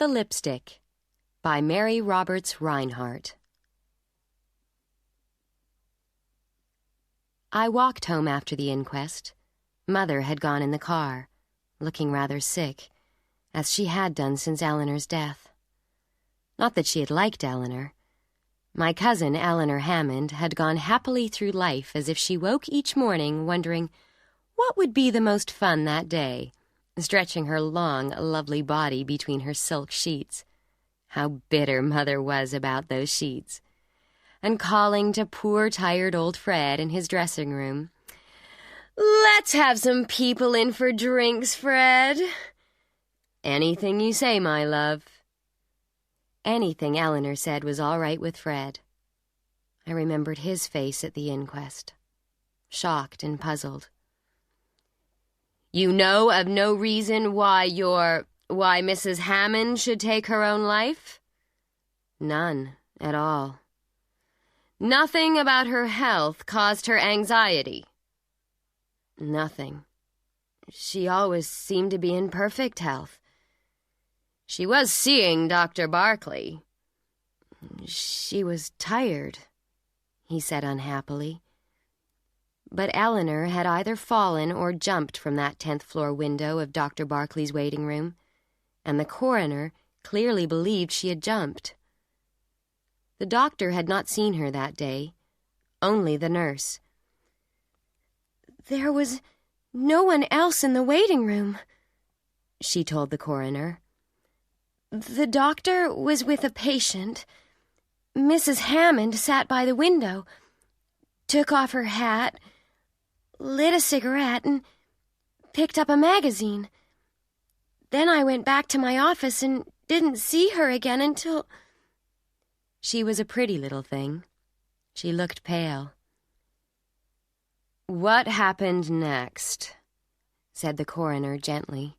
the Lipstick by Mary Roberts Rinehart. I walked home after the inquest. Mother had gone in the car, looking rather sick, as she had done since Eleanor's death. Not that she had liked Eleanor. My cousin, Eleanor Hammond, had gone happily through life as if she woke each morning wondering what would be the most fun that day, stretching her long, lovely body between her silk sheets. How bitter Mother was about those sheets. And calling to poor, tired old Fred in his dressing room. "Let's have some people in for drinks, Fred." "Anything you say, my love." Anything Eleanor said was all right with Fred. I remembered his face at the inquest, shocked and puzzled. "You know of no reason why Mrs. Hammond should take her own life?" "None at all." "Nothing about her health caused her anxiety?" "Nothing. She always seemed to be in perfect health." "She was seeing Dr. Barkley." "She was tired," he said unhappily. But Eleanor had either fallen or jumped from that 10th-floor window of Dr. Barkley's waiting room, and the coroner clearly believed she had jumped. The doctor had not seen her that day, only the nurse. "There was no one else in the waiting room," she told the coroner. "The doctor was with a patient. Mrs. Hammond sat by the window, took off her hat, lit a cigarette, and picked up a magazine. Then I went back to my office and didn't see her again until—" She was a pretty little thing. She looked pale. "What happened next?" said the coroner gently.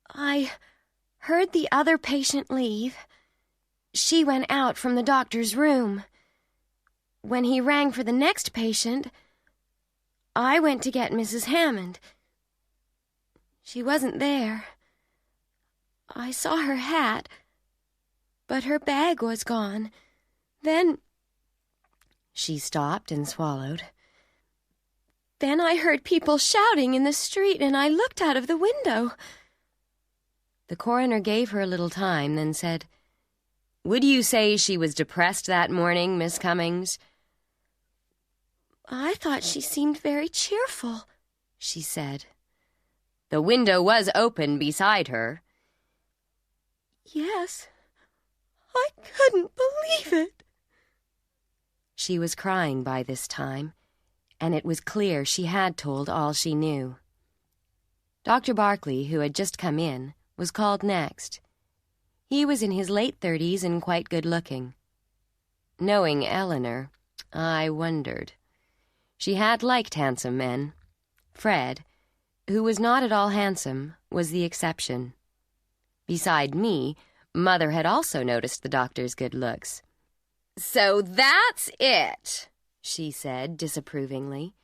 "I heard the other patient leave. She went out from the doctor's room. When he rang for the next patient, I went to get Mrs. Hammond. She wasn't there. I saw her hat, but her bag was gone. Then—" She stopped and swallowed. "Then I heard people shouting in the street, and I looked out of the window." The coroner gave her a little time, then said, "Would you say she was depressed that morning, Miss Cummings?" "I thought she seemed very cheerful," she said. "The window was open beside her." "Yes, I couldn't believe it." She was crying by this time, and it was clear she had told all she knew. Dr. Barkley, who had just come in, was called next. He was in his late 30s and quite good-looking. Knowing Eleanor, I wondered. She had liked handsome men. Fred, who was not at all handsome, was the exception. Beside me, Mother had also noticed the doctor's good looks. "So that's it," she said disapprovingly.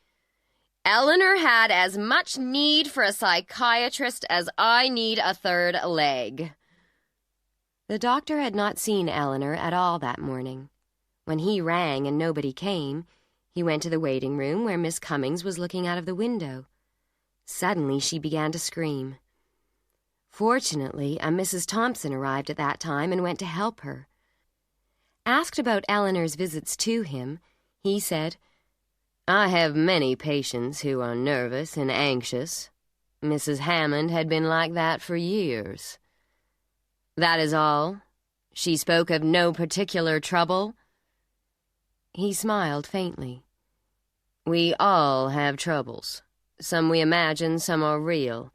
"Eleanor had as much need for a psychiatrist as I need a third leg." The doctor had not seen Eleanor at all that morning. When he rang and nobody came, he went to the waiting room where Miss Cummings was looking out of the window. Suddenly she began to scream. Fortunately, a Mrs. Thompson arrived at that time and went to help her. Asked about Eleanor's visits to him, he said, "I have many patients who are nervous and anxious. Mrs. Hammond had been like that for years." "That is all? She spoke of no particular trouble?" He smiled faintly. "We all have troubles. Some we imagine, some are real.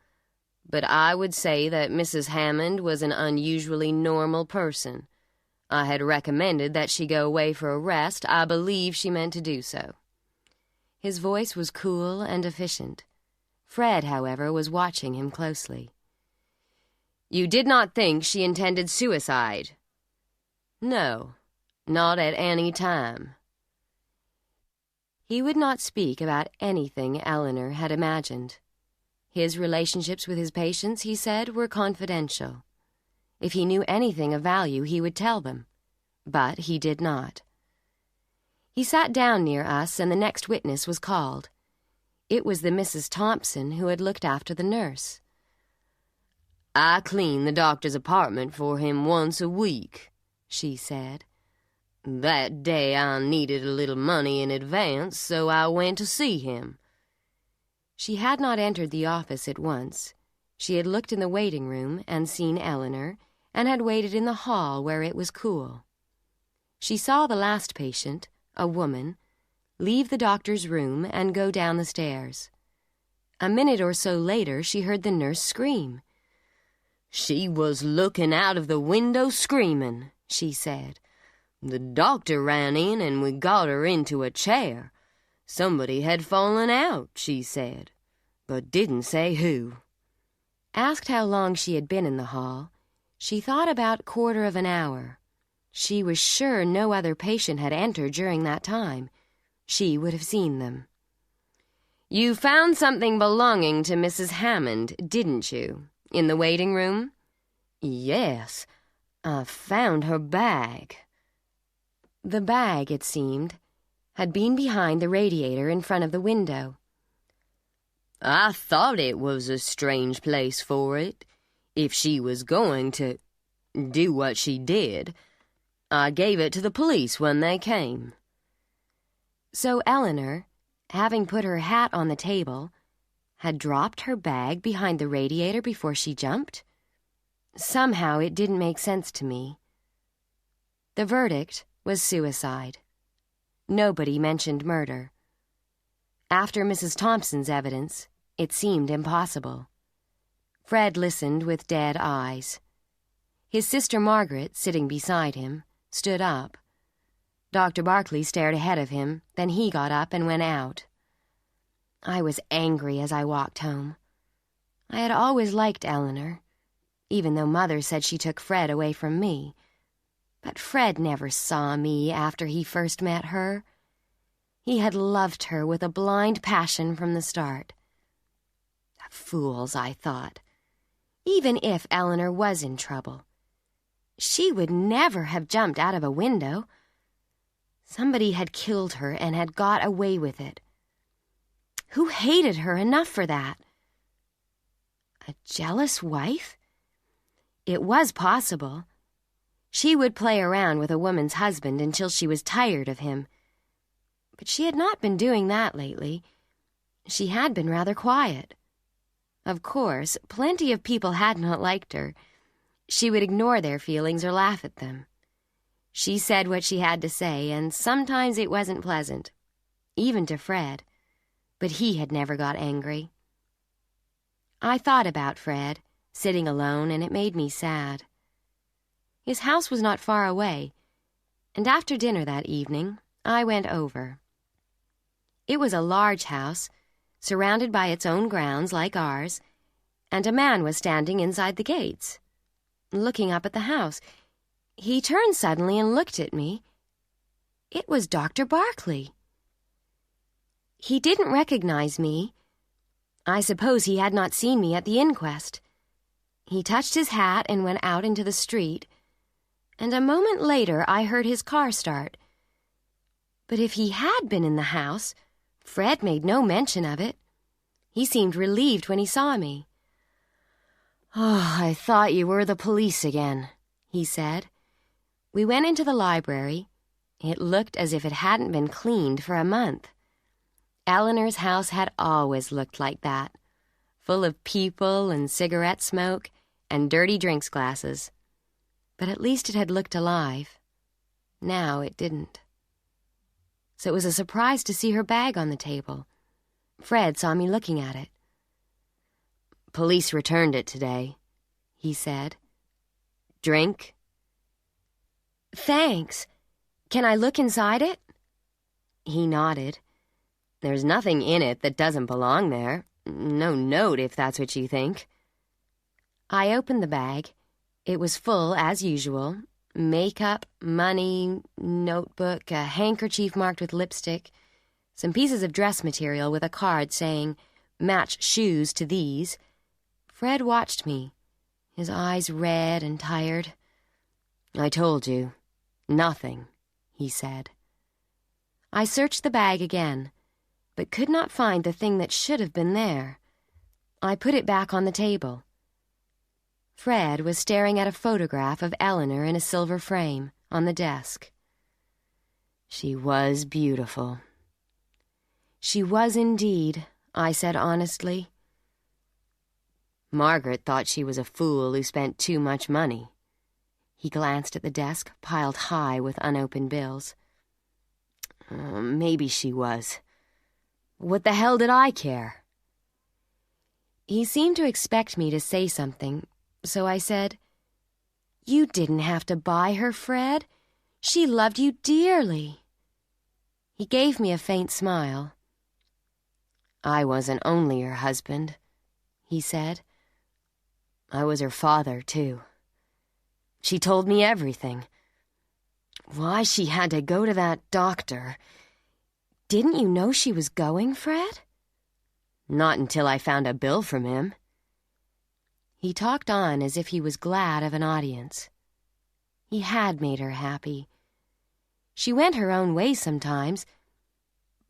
But I would say that Mrs. Hammond was an unusually normal person. I had recommended that she go away for a rest. I believe she meant to do so." His voice was cool and efficient. Fred, however, was watching him closely. "You did not think she intended suicide?" "No, not at any time." He would not speak about anything Eleanor had imagined. His relationships with his patients, he said, were confidential. If he knew anything of value, he would tell them. But he did not. He sat down near us, and the next witness was called. It was the Mrs. Thompson who had looked after the nurse. "I clean the doctor's apartment for him once a week," she said. "That day I needed a little money in advance, so I went to see him." She had not entered the office at once. She had looked in the waiting room and seen Eleanor, and had waited in the hall where it was cool. She saw the last patient, a woman, leave the doctor's room and go down the stairs. A minute or so later, she heard the nurse scream. "She was looking out of the window screaming," she said. "The doctor ran in and we got her into a chair. Somebody had fallen out," she said, but didn't say who." Asked how long she had been in the hall, she thought about 1/4 of an hour. She was sure no other patient had entered during that time. She would have seen them. "You found something belonging to Mrs. Hammond, didn't you, in the waiting room?" "Yes, I found her bag." The bag, it seemed, had been behind the radiator in front of the window. "I thought it was a strange place for it, if she was going to do what she did. I gave it to the police when they came." So Eleanor, having put her hat on the table, had dropped her bag behind the radiator before she jumped? Somehow it didn't make sense to me. The verdict was suicide. Nobody mentioned murder. After Mrs. Thompson's evidence, it seemed impossible. Fred listened with dead eyes. His sister Margaret, sitting beside him, stood up. Dr. Barkley stared ahead of him, then he got up and went out. I was angry as I walked home. I had always liked Eleanor, even though Mother said she took Fred away from me. But Fred never saw me after he first met her. He had loved her with a blind passion from the start. Fools, I thought. Even if Eleanor was in trouble, she would never have jumped out of a window. Somebody had killed her and had got away with it. Who hated her enough for that? A jealous wife? It was possible. She would play around with a woman's husband until she was tired of him. But she had not been doing that lately. She had been rather quiet. Of course, plenty of people had not liked her. She would ignore their feelings or laugh at them. She said what she had to say, and sometimes it wasn't pleasant, even to Fred, but he had never got angry. I thought about Fred, sitting alone, and it made me sad. His house was not far away, and after dinner that evening, I went over. It was a large house, surrounded by its own grounds like ours, and a man was standing inside the gates, looking up at the house. He turned suddenly and looked at me. It was Dr. Barkley. He didn't recognize me. I suppose he had not seen me at the inquest. He touched his hat and went out into the street, and a moment later I heard his car start. But if he had been in the house, Fred made no mention of it. He seemed relieved when he saw me. "Oh, I thought you were the police again," he said. We went into the library. It looked as if it hadn't been cleaned for a month. Eleanor's house had always looked like that, full of people and cigarette smoke and dirty drinks glasses. But at least it had looked alive. Now it didn't. So it was a surprise to see her bag on the table. Fred saw me looking at it. "Police returned it today," he said. "Drink?" "Thanks. Can I look inside it?" He nodded. "There's nothing in it that doesn't belong there. No note, if that's what you think." I opened the bag. It was full, as usual. Makeup, money, notebook, a handkerchief marked with lipstick, some pieces of dress material with a card saying, "Match shoes to these." Fred watched me. his eyes red and tired. "I told you. Nothing," he said. I searched the bag again, but could not find the thing that should have been there. I put it back on the table. Fred was staring at a photograph of Eleanor in a silver frame on the desk. She was beautiful. She was indeed, I said honestly. Margaret thought she was a fool who spent too much money. He glanced at the desk, piled high with unopened bills. Maybe she was. What the hell did I care? He seemed to expect me to say something, so I said, "You didn't have to buy her, Fred. She loved you dearly." He gave me a faint smile. "I wasn't only her husband," he said. "I was her father, too. She told me everything. Why she had to go to that doctor. Didn't you know she was going, Fred?" "Not until I found a bill from him." He talked on as if he was glad of an audience. He had made her happy. She went her own way sometimes,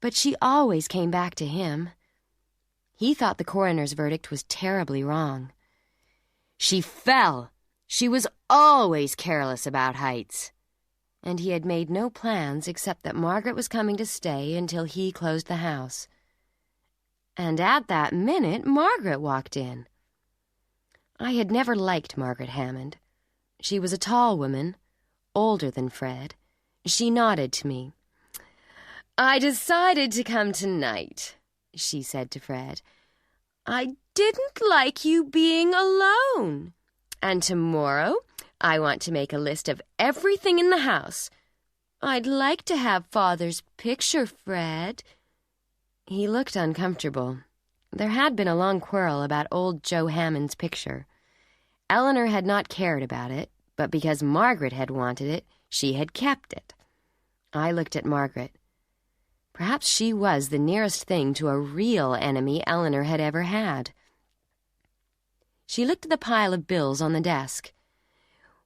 but she always came back to him. He thought the coroner's verdict was terribly wrong. She fell. She was always careless about heights. And he had made no plans except that Margaret was coming to stay until he closed the house. And at that minute, Margaret walked in. I had never liked Margaret Hammond. She was a tall woman, older than Fred. She nodded to me. "I decided to come tonight," she said to Fred. "I didn't like you being alone. And tomorrow, I want to make a list of everything in the house. I'd like to have Father's picture, Fred." He looked uncomfortable. There had been a long quarrel about old Joe Hammond's picture. Eleanor had not cared about it, but because Margaret had wanted it, she had kept it. I looked at Margaret. Perhaps she was the nearest thing to a real enemy Eleanor had ever had. She looked at the pile of bills on the desk.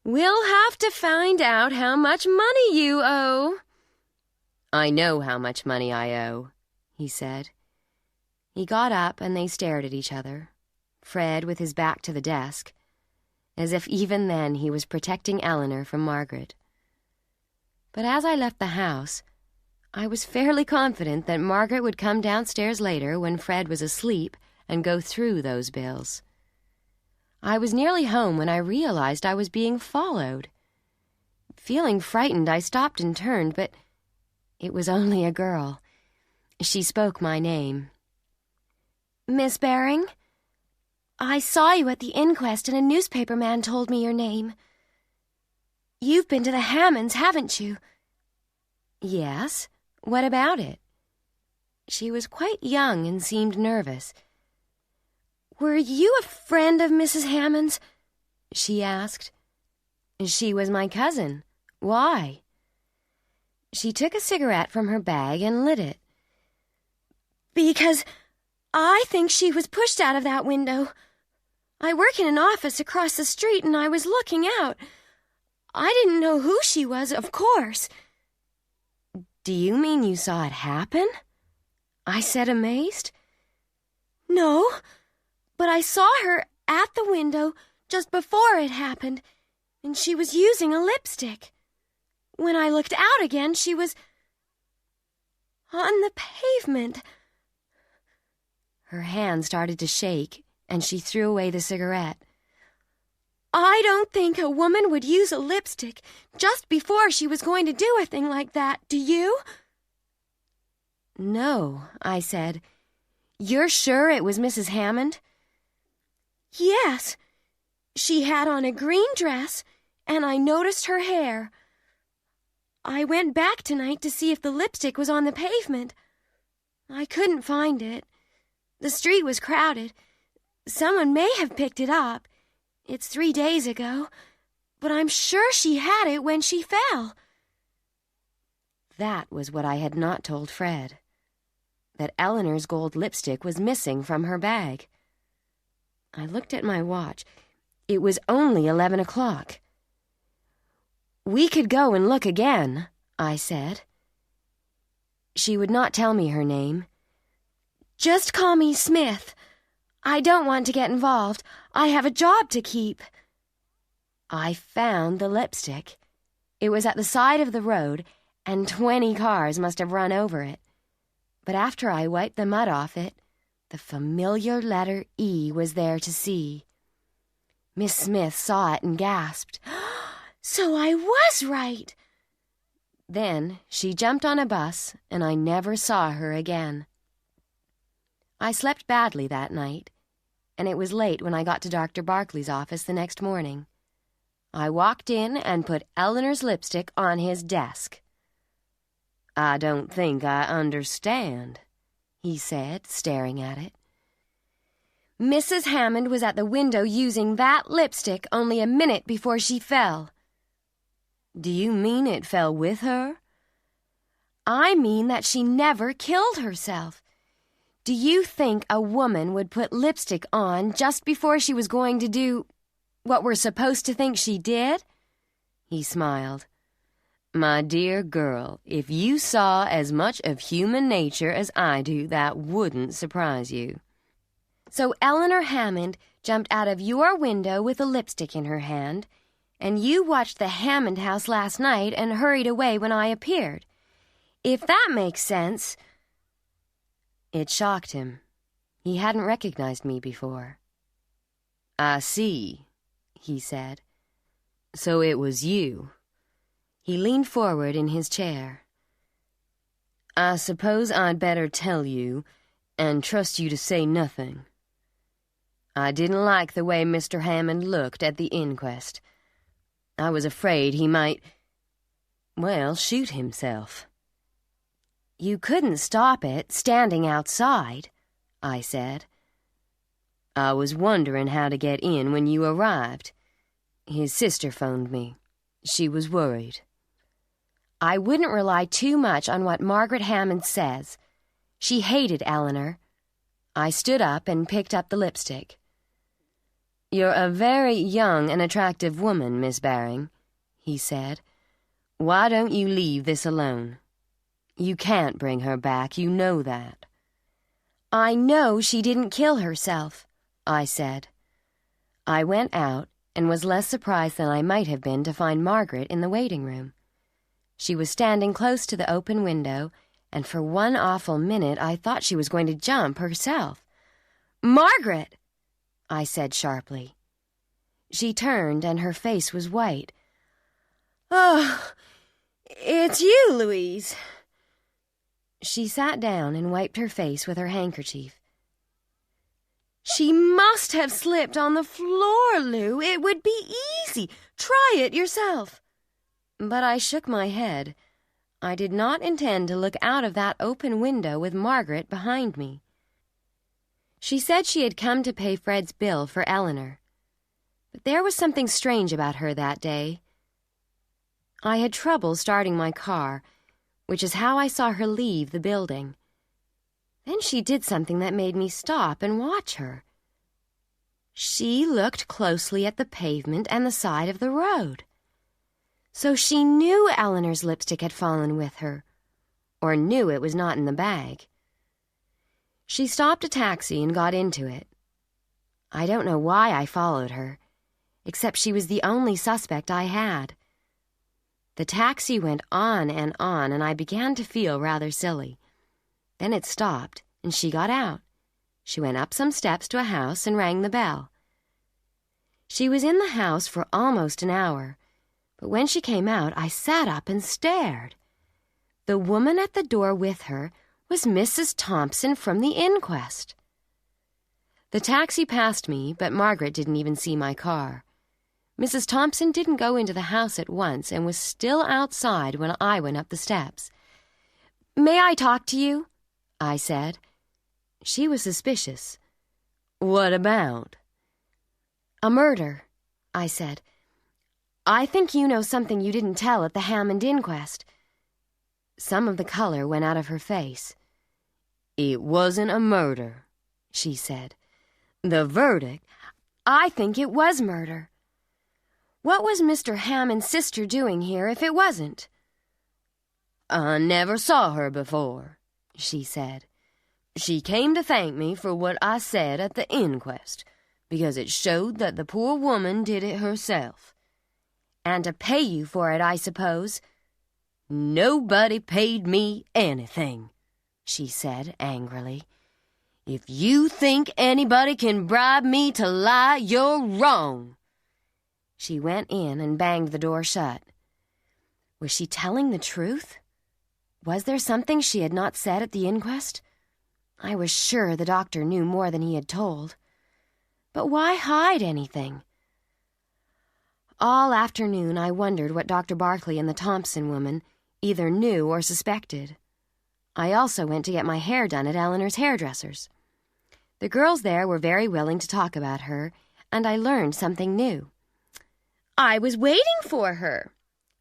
"We'll have to find out how much money you owe." "I know how much money I owe," he said. He got up and they stared at each other, Fred with his back to the desk, as if even then he was protecting Eleanor from Margaret. But as I left the house, I was fairly confident that Margaret would come downstairs later when Fred was asleep and go through those bills. I was nearly home when I realized I was being followed. Feeling frightened, I stopped and turned, but it was only a girl. She spoke my name. "Miss Baring? I saw you at the inquest and a newspaper man told me your name. You've been to the Hammonds, haven't you?" "Yes. What about it?" She was quite young and seemed nervous. "Were you a friend of Mrs. Hammond's?" she asked. "She was my cousin. Why?" She took a cigarette from her bag and lit it. "Because I think she was pushed out of that window. I work in an office across the street and I was looking out. I didn't know who she was, of course." "Do you mean you saw it happen?" I said, amazed. "No, but I saw her at the window just before it happened, and she was using a lipstick. When I looked out again, she was on the pavement." Her hand started to shake, and she threw away the cigarette. "I don't think a woman would use a lipstick just before she was going to do a thing like that, do you?" "No," I said. "You're sure it was Mrs. Hammond?" "Yes. She had on a green dress, and I noticed her hair. I went back tonight to see if the lipstick was on the pavement. I couldn't find it. The street was crowded. Someone may have picked it up. It's 3 days ago, but I'm sure she had it when she fell." That was what I had not told Fred. That Eleanor's gold lipstick was missing from her bag. I looked at my watch. It was only 11 o'clock. "We could go and look again," I said. She would not tell me her name. "Just call me Smith. I don't want to get involved. I have a job to keep." I found the lipstick. It was at the side of the road, and 20 cars must have run over it. But after I wiped the mud off it, the familiar letter E was there to see. Miss Smith saw it and gasped, "So I was right!" Then she jumped on a bus, and I never saw her again. I slept badly that night, and it was late when I got to Dr. Barkley's office the next morning. I walked in and put Eleanor's lipstick on his desk. "I don't think I understand," he said, staring at it. "Mrs. Hammond was at the window using that lipstick only a minute before she fell." "Do you mean it fell with her?" "I mean that she never killed herself. Do you think a woman would put lipstick on just before she was going to do what we're supposed to think she did?" He smiled. "My dear girl, if you saw as much of human nature as I do, that wouldn't surprise you." "So Eleanor Hammond jumped out of your window with a lipstick in her hand, and you watched the Hammond house last night and hurried away when I appeared. If that makes sense—" It shocked him. He hadn't recognized me before. "I see," he said. "So it was you." He leaned forward in his chair. "I suppose I'd better tell you, and trust you to say nothing. I didn't like the way Mr. Hammond looked at the inquest. I was afraid he might, shoot himself." "You couldn't stop it, standing outside," I said. "I was wondering how to get in when you arrived. His sister phoned me. She was worried." I wouldn't rely too much on what Margaret Hammond says. She hated Eleanor. I stood up and picked up the lipstick. "You're a very young and attractive woman, Miss Baring," he said. "Why don't you leave this alone? You can't bring her back, you know that." "I know she didn't kill herself," I said. I went out and was less surprised than I might have been to find Margaret in the waiting room. She was standing close to the open window, and for one awful minute I thought she was going to jump herself. "Margaret!" I said sharply. She turned, and her face was white. "Oh, it's you, Louise." She sat down and wiped her face with her handkerchief. "She must have slipped on the floor, Lou. It would be easy. Try it yourself." But I shook my head. I did not intend to look out of that open window with Margaret behind me. She said she had come to pay Fred's bill for Eleanor. But there was something strange about her that day. I had trouble starting my car, which is how I saw her leave the building. Then she did something that made me stop and watch her. She looked closely at the pavement and the side of the road. So she knew Eleanor's lipstick had fallen with her, or knew it was not in the bag. She stopped a taxi and got into it. I don't know why I followed her, except she was the only suspect I had. The taxi went on, and I began to feel rather silly. Then it stopped, and she got out. She went up some steps to a house and rang the bell. She was in the house for almost an hour, but when she came out, I sat up and stared. The woman at the door with her was Mrs. Thompson from the inquest. The taxi passed me, but Margaret didn't even see my car. Mrs. Thompson didn't go into the house at once and was still outside when I went up the steps. "May I talk to you?" I said. She was suspicious. "What about?" "A murder," I said. "I think you know something you didn't tell at the Hammond inquest." Some of the color went out of her face. "It wasn't a murder," she said. "The verdict—" I think it was murder. What was Mr. Hammond's sister doing here if it wasn't? I never saw her before, she said. She came to thank me for what I said at the inquest, because it showed that the poor woman did it herself. And to pay you for it, I suppose. Nobody paid me anything, she said angrily. If you think anybody can bribe me to lie, you're wrong. She went in and banged the door shut. Was she telling the truth? Was there something she had not said at the inquest? I was sure the doctor knew more than he had told. But why hide anything? All afternoon I wondered what Dr. Barclay and the Thompson woman either knew or suspected. I also went to get my hair done at Eleanor's hairdresser's. The girls there were very willing to talk about her, and I learned something new. "I was waiting for her,"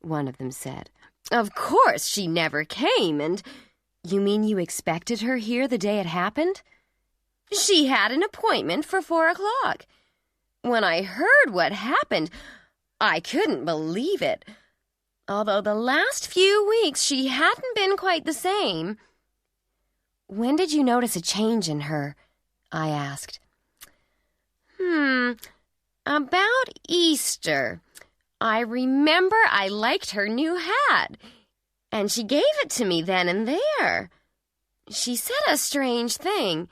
one of them said. "Of course she never came, and—" "You mean you expected her here the day it happened?" "She had an appointment for 4 o'clock. When I heard what happened, I couldn't believe it. Although the last few weeks she hadn't been quite the same." "When did you notice a change in her?" I asked. About Easter. I remember I liked her new hat, and she gave it to me then and there. She said a strange thing.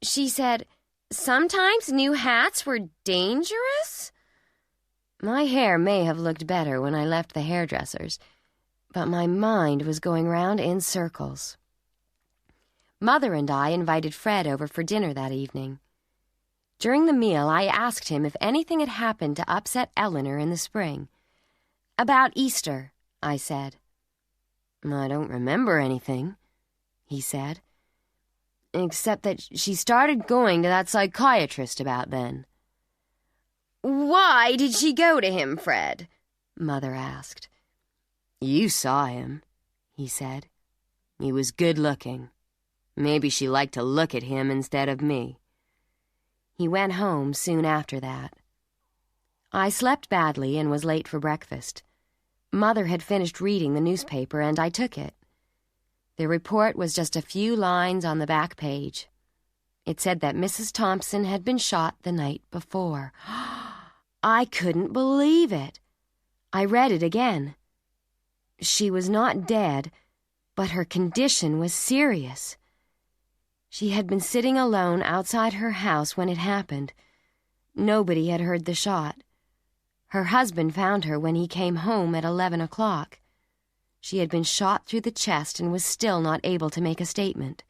She said sometimes new hats were dangerous. My hair may have looked better when I left the hairdresser's, but my mind was going round in circles. Mother and I invited Fred over for dinner that evening. During the meal, I asked him if anything had happened to upset Eleanor in the spring. "About Easter," I said. "I don't remember anything," he said, "except that she started going to that psychiatrist about then." "Why did she go to him, Fred?" Mother asked. "You saw him," he said. "He was good-looking. Maybe she liked to look at him instead of me." He went home soon after that. I slept badly and was late for breakfast. Mother had finished reading the newspaper, and I took it. The report was just a few lines on the back page. It said that Mrs. Thompson had been shot the night before. I couldn't believe it. I read it again. She was not dead, but her condition was serious. She had been sitting alone outside her house when it happened. Nobody had heard the shot. Her husband found her when he came home at 11 o'clock. She had been shot through the chest and was still not able to make a statement.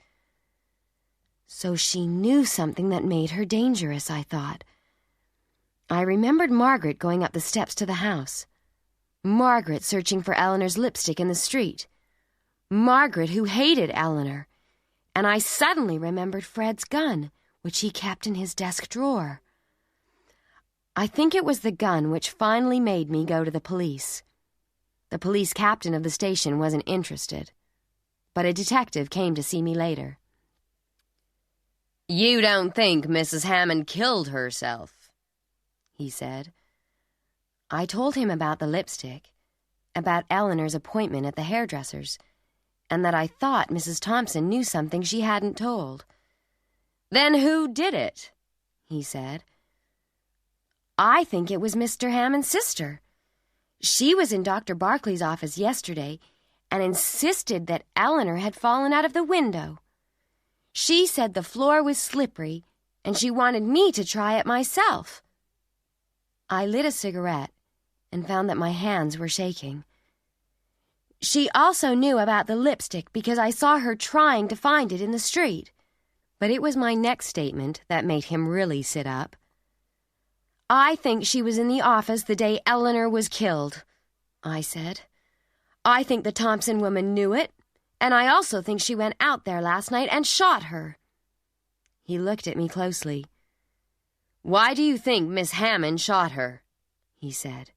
So she knew something that made her dangerous, I thought. I remembered Margaret going up the steps to the house. Margaret searching for Eleanor's lipstick in the street. Margaret who hated Eleanor. And I suddenly remembered Fred's gun, which he kept in his desk drawer. I think it was the gun which finally made me go to the police. The police captain of the station wasn't interested, but a detective came to see me later. "You don't think Mrs. Hammond killed herself?" he said. I told him about the lipstick, about Eleanor's appointment at the hairdresser's, and that I thought Mrs. Thompson knew something she hadn't told. "Then who did it?" he said. "I think it was Mr. Hammond's sister. She was in Dr. Barclay's office yesterday and insisted that Eleanor had fallen out of the window. She said the floor was slippery, and she wanted me to try it myself." I lit a cigarette and found that my hands were shaking. She also knew about the lipstick because I saw her trying to find it in the street. But it was my next statement that made him really sit up. "I think she was in the office the day Eleanor was killed," I said. "I think the Thompson woman knew it, and I also think she went out there last night and shot her." He looked at me closely. "Why do you think Miss Hammond shot her?" he said.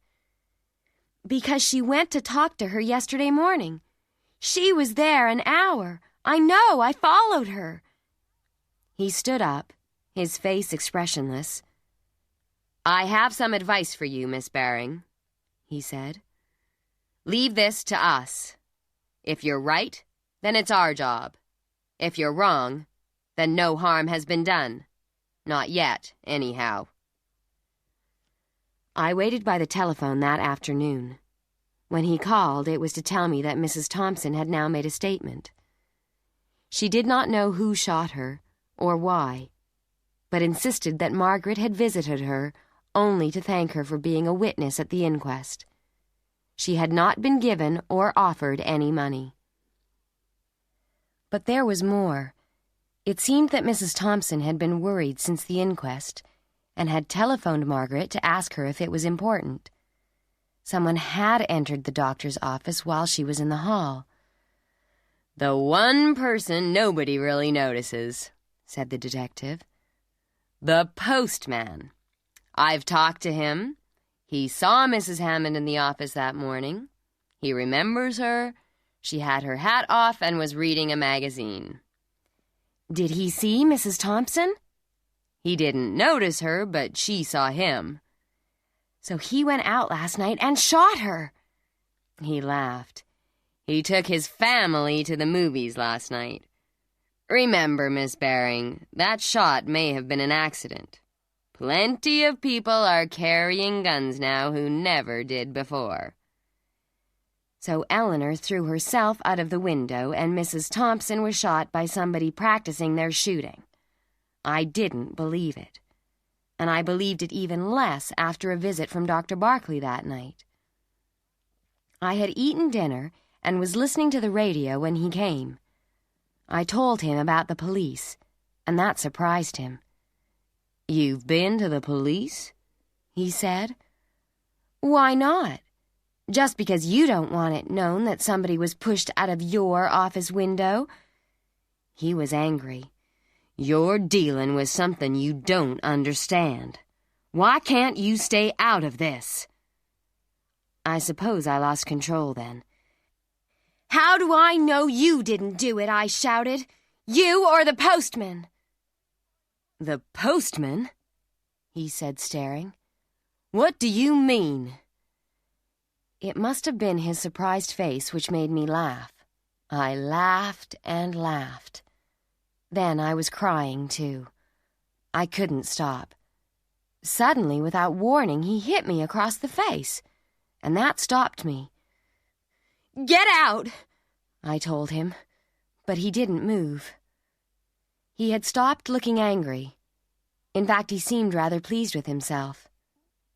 "Because she went to talk to her yesterday morning. She was there an hour. I know, I followed her." He stood up, his face expressionless. "I have some advice for you, Miss Baring," he said. "Leave this to us. If you're right, then it's our job. If you're wrong, then no harm has been done. Not yet, anyhow." I waited by the telephone that afternoon. When he called, it was to tell me that Mrs. Thompson had now made a statement. She did not know who shot her, or why, but insisted that Margaret had visited her only to thank her for being a witness at the inquest. She had not been given or offered any money. But there was more. It seemed that Mrs. Thompson had been worried since the inquest and had telephoned Margaret to ask her if it was important. Someone had entered the doctor's office while she was in the hall. "The one person nobody really notices," said the detective. "The postman. I've talked to him. He saw Mrs. Hammond in the office that morning. He remembers her. She had her hat off and was reading a magazine." "Did he see Mrs. Thompson?" "He didn't notice her, but she saw him." "So he went out last night and shot her." He laughed. "He took his family to the movies last night. Remember, Miss Baring, that shot may have been an accident. Plenty of people are carrying guns now who never did before." So Eleanor threw herself out of the window and Mrs. Thompson was shot by somebody practicing their shooting. I didn't believe it. And I believed it even less after a visit from Dr. Barkley that night. I had eaten dinner and was listening to the radio when he came. I told him about the police, and that surprised him. "You've been to the police?" he said. "Why not? Just because you don't want it known that somebody was pushed out of your office window." He was angry. "You're dealing with something you don't understand. Why can't you stay out of this?" I suppose I lost control then. "How do I know you didn't do it?" I shouted. "You or the postman?" "The postman?" he said, staring. "What do you mean?" It must have been his surprised face which made me laugh. I laughed and laughed. Then I was crying, too. I couldn't stop. Suddenly, without warning, he hit me across the face, and that stopped me. "Get out!" I told him, but he didn't move. He had stopped looking angry. In fact, he seemed rather pleased with himself.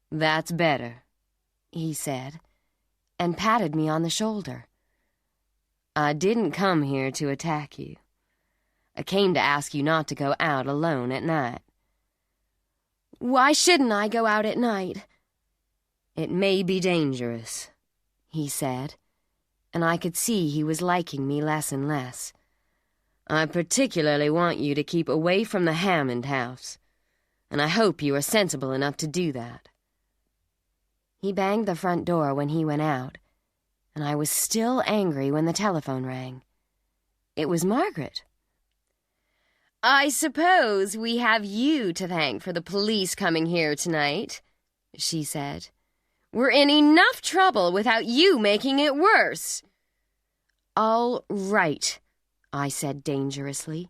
"That's better," he said, and patted me on the shoulder. "I didn't come here to attack you. I came to ask you not to go out alone at night." "Why shouldn't I go out at night?" "It may be dangerous," he said, and I could see he was liking me less and less. "I particularly want you to keep away from the Hammond house, and I hope you are sensible enough to do that." He banged the front door when he went out, and I was still angry when the telephone rang. It was Margaret. "I suppose we have you to thank for the police coming here tonight," she said. "We're in enough trouble without you making it worse." "All right," I said dangerously.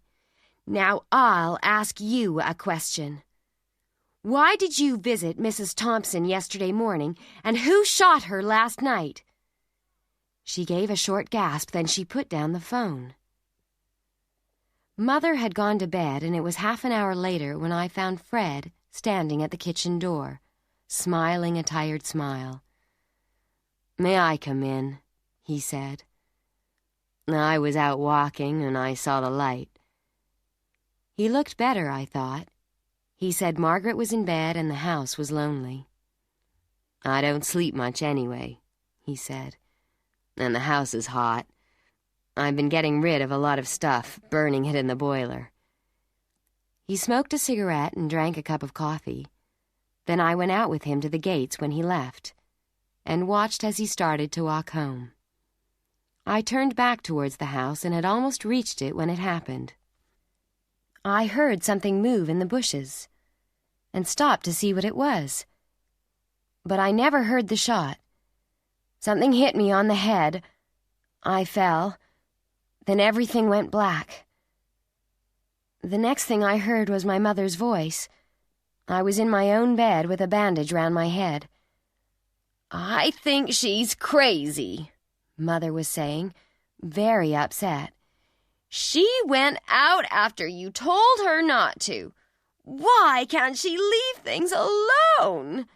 "Now I'll ask you a question. Why did you visit Mrs. Thompson yesterday morning, and who shot her last night?" She gave a short gasp, then she put down the phone. Mother had gone to bed, and it was half an hour later when I found Fred standing at the kitchen door, smiling a tired smile. "May I come in?" he said. "I was out walking, and I saw the light." He looked better, I thought. He said Margaret was in bed and the house was lonely. "I don't sleep much anyway," he said, "and the house is hot. I've been getting rid of a lot of stuff, burning it in the boiler." He smoked a cigarette and drank a cup of coffee. Then I went out with him to the gates when he left, and watched as he started to walk home. I turned back towards the house and had almost reached it when it happened. I heard something move in the bushes, and stopped to see what it was. but I never heard the shot. Something hit me on the head. I fell. Then everything went black. The next thing I heard was my mother's voice. I was in my own bed with a bandage round my head. "I think she's crazy," Mother was saying, very upset. "She went out after you told her not to. Why can't she leave things alone?"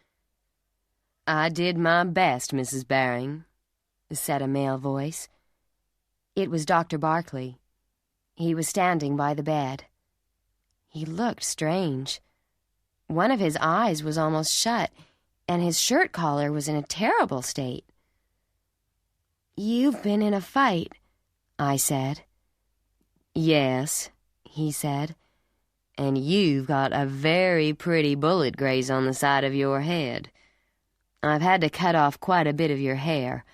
"I did my best, Mrs. Baring," said a male voice. It was Dr. Barkley. He was standing by the bed. He looked strange. One of his eyes was almost shut, and his shirt collar was in a terrible state. "You've been in a fight," I said. "Yes," he said, "and you've got a very pretty bullet graze on the side of your head. I've had to cut off quite a bit of your hair.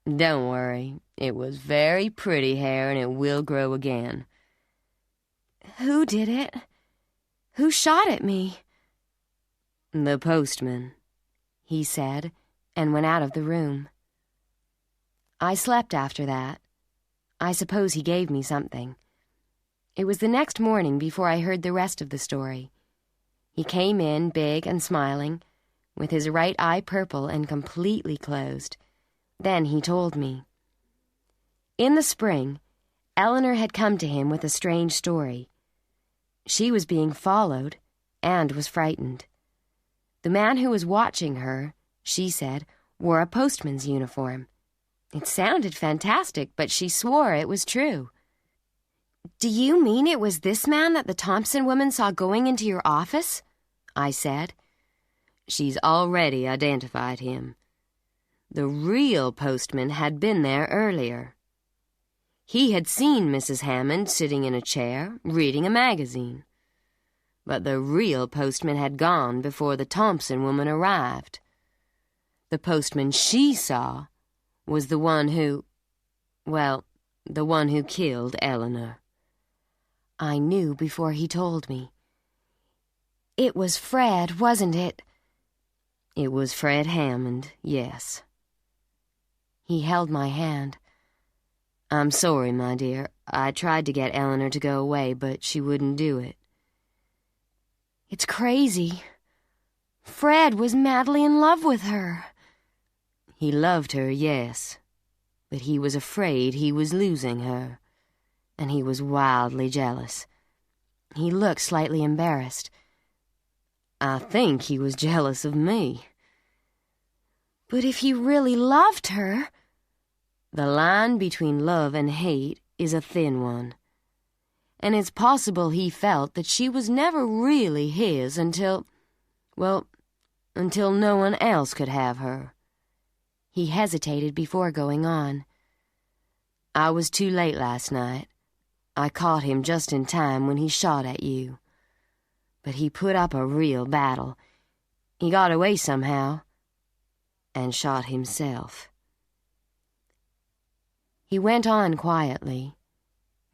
Don't worry, it was very pretty hair and it will grow again." "Who did it? Who shot at me?" "The postman," he said, and went out of the room. I slept after that. I suppose he gave me something. It was the next morning before I heard the rest of the story. He came in big and smiling, with his right eye purple and completely closed. Then he told me. In the spring, Eleanor had come to him with a strange story. She was being followed and was frightened. The man who was watching her, she said, wore a postman's uniform. It sounded fantastic, but she swore it was true. "Do you mean it was this man that the Thompson woman saw going into your office?" I said. "She's already identified him. The real postman had been there earlier. He had seen Mrs. Hammond sitting in a chair, reading a magazine. But the real postman had gone before the Thompson woman arrived. The postman she saw was the one who killed Eleanor." I knew before he told me. "It was Fred, wasn't it?" "It was Fred Hammond, yes." He held my hand. "I'm sorry, my dear. I tried to get Eleanor to go away, but she wouldn't do it." "It's crazy. Fred was madly in love with her." "He loved her, yes, but he was afraid he was losing her, and he was wildly jealous." He looked slightly embarrassed. "I think he was jealous of me." "But if he really loved her—" "The line between love and hate is a thin one, and it's possible he felt that she was never really his until no one else could have her." He hesitated before going on. "I was too late last night. I caught him just in time when he shot at you. But he put up a real battle. He got away somehow and shot himself." He went on quietly.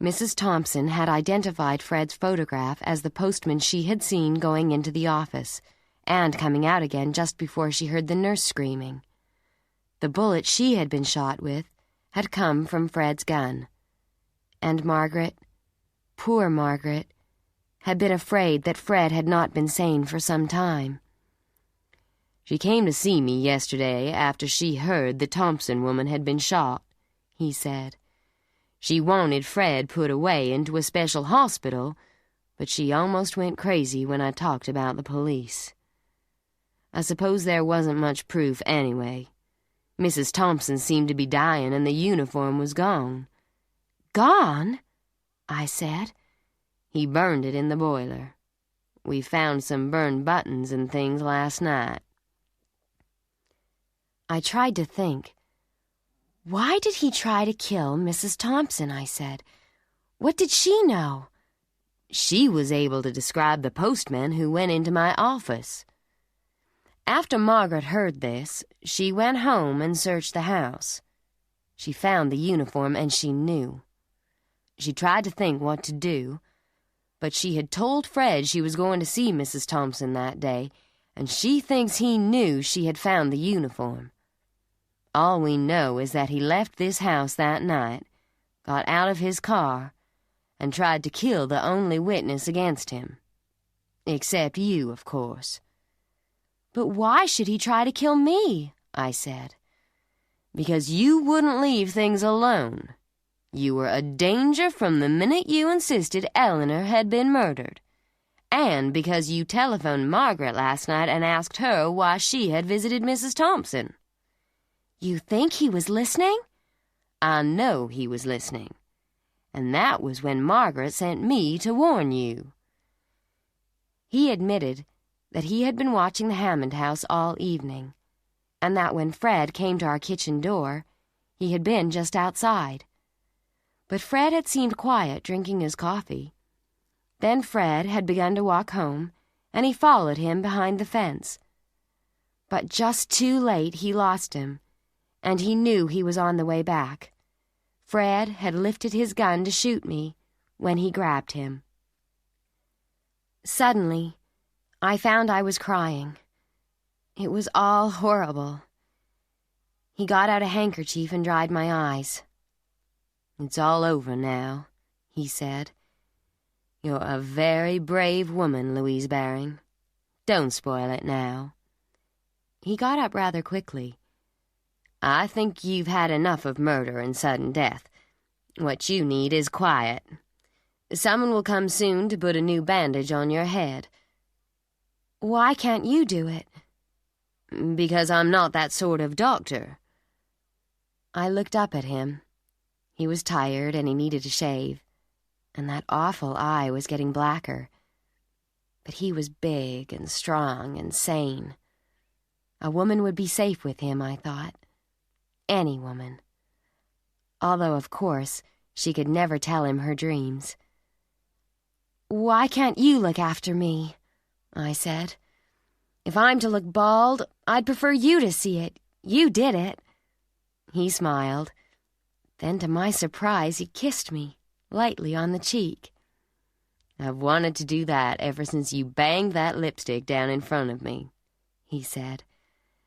Mrs. Thompson had identified Fred's photograph as the postman she had seen going into the office and coming out again just before she heard the nurse screaming. The bullet she had been shot with had come from Fred's gun. And Margaret, poor Margaret, had been afraid that Fred had not been sane for some time. "She came to see me yesterday after she heard the Thompson woman had been shot," he said. "She wanted Fred put away into a special hospital, but she almost went crazy when I talked about the police. I suppose there wasn't much proof anyway. Mrs. Thompson seemed to be dying and the uniform was gone." "Gone?" I said. "He burned it in the boiler. We found some burned buttons and things last night." I tried to think. "Why did he try to kill Mrs. Thompson?" I said. "What did she know?" "She was able to describe the postman who went into my office." After Margaret heard this, she went home and searched the house. She found the uniform and she knew. She tried to think what to do, but she had told Fred she was going to see Mrs. Thompson that day, and she thinks he knew she had found the uniform. All we know is that he left this house that night, got out of his car, and tried to kill the only witness against him. Except you, of course. But why should he try to kill me? I said. Because you wouldn't leave things alone. You were a danger from the minute you insisted Eleanor had been murdered. And because you telephoned Margaret last night and asked her why she had visited Mrs. Thompson. You think he was listening? I know he was listening. And that was when Margaret sent me to warn you. He admitted that he had been watching the Hammond house all evening, and that when Fred came to our kitchen door, he had been just outside. But Fred had seemed quiet drinking his coffee. Then Fred had begun to walk home, and he followed him behind the fence. But just too late he lost him, and he knew he was on the way back. Fred had lifted his gun to shoot me when he grabbed him. Suddenly, I found I was crying. It was all horrible. He got out a handkerchief and dried my eyes. "It's all over now," he said. "You're a very brave woman, Louise Baring. Don't spoil it now." He got up rather quickly. "I think you've had enough of murder and sudden death. What you need is quiet. Someone will come soon to put a new bandage on your head." "Why can't you do it?" "Because I'm not that sort of doctor." I looked up at him. He was tired and he needed a shave, and that awful eye was getting blacker. But he was big and strong and sane. A woman would be safe with him, I thought. Any woman. Although, of course, she could never tell him her dreams. "Why can't you look after me?" I said. "If I'm to look bald, I'd prefer you to see it. You did it." He smiled. Then, to my surprise, he kissed me, lightly on the cheek. "I've wanted to do that ever since you banged that lipstick down in front of me," he said.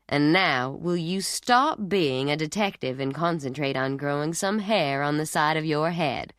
"And now, will you stop being a detective and concentrate on growing some hair on the side of your head?